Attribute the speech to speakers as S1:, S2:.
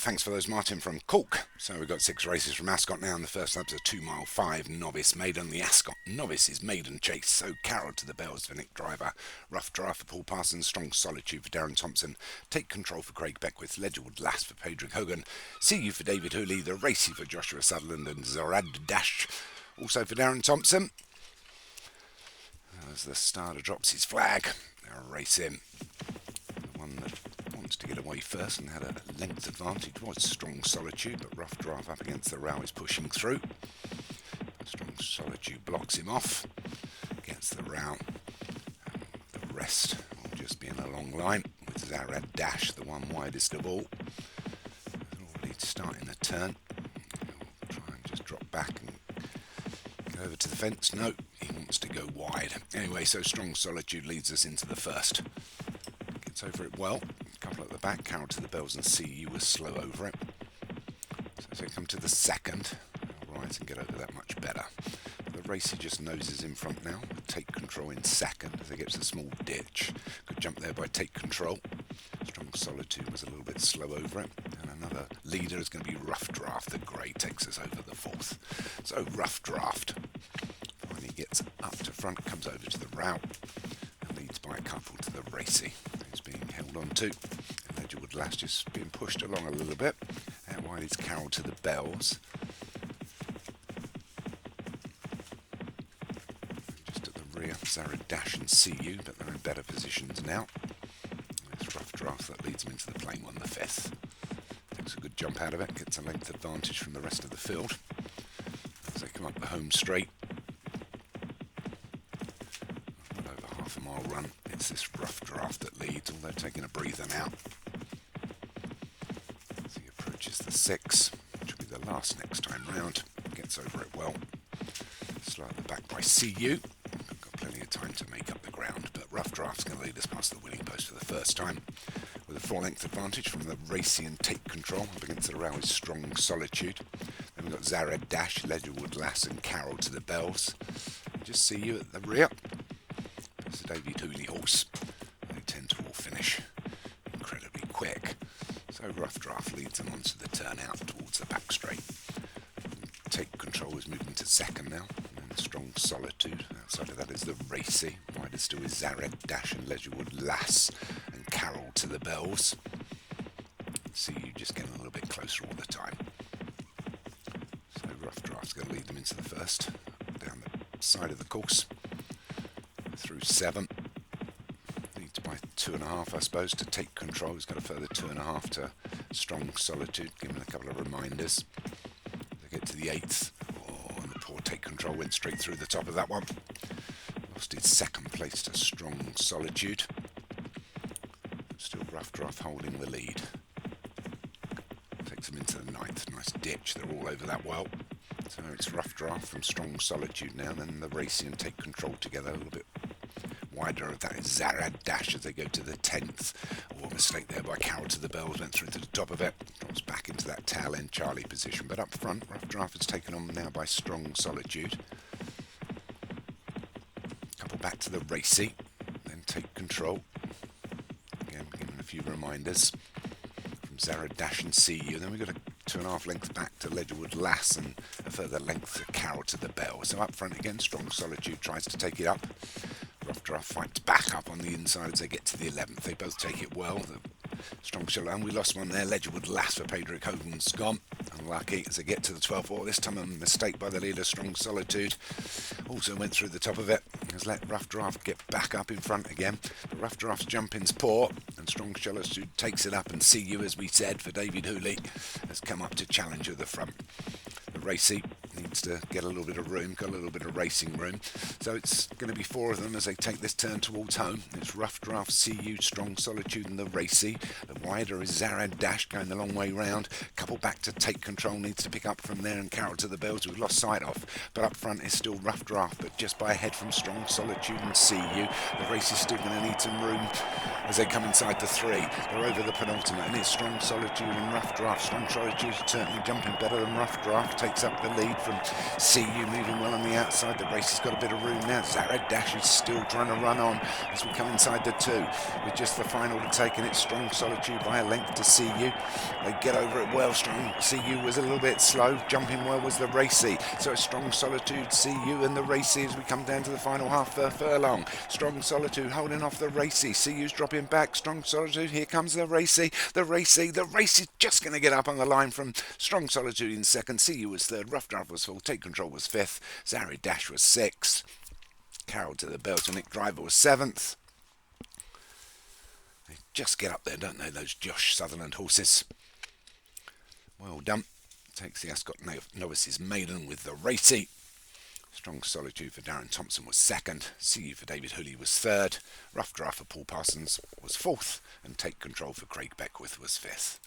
S1: Thanks for those, Martin, from Cork. So we've got 6 races from Ascot now, and the first up's a 2-mile 5 novice Maiden. The Ascot Novices Maiden Chase. So Carol to the Bells for Nick Driver. Rough Draft for Paul Parsons. Strong Solitude for Darren Thompson. Take Control for Craig Beckwith. Ledgerwood Lass for Pedrick Hogan. See You for David Hooley. The Racy for Joshua Sutherland, and Zorad Dash also for Darren Thompson. As the starter drops his flag, they'll race him. The one that wants to get away first and had a length advantage was Strong Solitude, but Rough Draft up against the rail is pushing through. Strong Solitude blocks him off against the rail. The rest will just be in a long line with Zarad Dash, the one widest of all. Already starting the turn. He'll try and just drop back and go over to the fence. No, he wants to go wide. Anyway, so Strong Solitude leads us into the first. Gets over it well. A couple at the back. Carol to the Bells and CU was slow over it. So as they come to the second, they'll rise and get over that much better. The Racy just noses in front now. Take Control in second as they get to the small ditch. Good jump there by Take Control. Strong Solitude was a little bit slow over it. And another leader is going to be Rough Draft. The grey takes us over the fourth. So Rough Draft finally gets up to front, comes over to the route, and leads by a couple to the Racy, who's being held on to. And Ledgerwood Lass just being pushed along a little bit. Out wide is Carol to the Bells. Just at the rear, Zara Dash and CU, but they're in better positions now. It's Rough Draft that leads them into the plain one, the fifth. Takes a good jump out of it, gets a length advantage from the rest of the field. As they come up the home straight, well over half a mile run, it's this Rough Draft that leads, although taking a breather now. As he approaches the 6, which will be the last next time round, gets over it well. Slightly back by CU. Got plenty of time to make up the ground, but Rough Draft's going to lead us past the winning post for the first time. With a 4-length advantage from the Racy and Take Control. Up against the rail is Strong Solitude. Then we've got Zara Dash, Ledgerwood Lass and Carol to the Bells. Just see you at the rear. There's the David Hooley horse. They tend to all finish incredibly quick. So Rough Draft leads them onto the turnout towards the back straight. Take Control is moving to second now. And then Strong Solitude. Outside of that is the Racy. Wider still is Zara Dash and Ledgerwood Lass and Carol to the Bells. See you just getting a little bit closer all the time. So Rough Draft's going to lead them into the first. Down the side of the course. Through 7. Leads by 2.5, I suppose, to Take Control. He's got a further 2.5 to Strong Solitude. Give him a couple of reminders. They get to the 8th. Oh, and the poor Take Control went straight through the top of that one. Lost his second place to Strong Solitude. Still Rough Draft holding the lead. Takes them into the 9th. Nice ditch. They're all over that well. So it's Rough Draft from Strong Solitude now. Then the Racy and Take Control together. A little bit wider of that is Zarad Dash as they go to the 10th. Oh, a mistake there by Carol to the Bells. Went through to the top of it. Drops back into that tail end Charlie position. But up front, Rough Draft is taken on now by Strong Solitude. Couple back to the Racy. Then Take Control. Again, giving a few reminders from Zara Dash and CU. Then we've got a 2.5 length back to Ledgerwood Lass and a further length to Carol to the Bell. So up front again, Strong Solitude tries to take it up. Rough Draft fights back up on the inside as they get to the 11th. They both take it well. The Strong Solitude, and we lost one there. Ledgerwood Lass for Pedrick Hogan's gone. Unlucky as they get to the 12th. Oh, this time a mistake by the leader, Strong Solitude. Also went through the top of it. Has let Rough Draft get back up in front again. But Rough Draft's jumping's poor, and Strong Solitude takes it up. And CU, as we said, for David Hooley, has come up to challenge at the front. The Racy needs to get a little bit of room, got a little bit of racing room. So it's going to be 4 of them as they take this turn towards home. It's Rough Draft, CU, Strong Solitude and the Racy. The wider is Zarad Dash going the long way round. Couple back to Take Control, needs to pick up from there, and Carol to the Bells we've lost sight of. But up front is still Rough Draft, but just by a head from Strong Solitude and CU. The Racy's still going to need some room as they come inside the 3. They're over the penultimate, and it's Strong Solitude and Rough Draft. Strong Solitude certainly jumping better than Rough Draft, takes up the lead. from CU, moving well on the outside. The race has got a bit of room now. Zara Dash is still trying to run on as we come inside the 2 with just the final to take, and it's Strong Solitude by a length to CU. They get over it well. Strong CU was a little bit slow. Jumping well was the Racy. So it's Strong Solitude, CU and the Racy as we come down to the final half furlong. Strong Solitude holding off the Racy. CU's dropping back. Strong Solitude, here comes the Racy. The Racy's just going to get up on the line from Strong Solitude in second. CU was third. Rough Draft was fourth. Take Control was fifth. Zara Dash was sixth. Carol to the Beltonic Driver was seventh. They just get up there, don't they, those Josh Sutherland horses. Well done. Takes the Ascot Novices Maiden with the Racy. Strong Solitude for Darren Thompson was second. CU for David Hooley was third. Rough Draft for Paul Parsons was fourth. And Take Control for Craig Beckwith was fifth.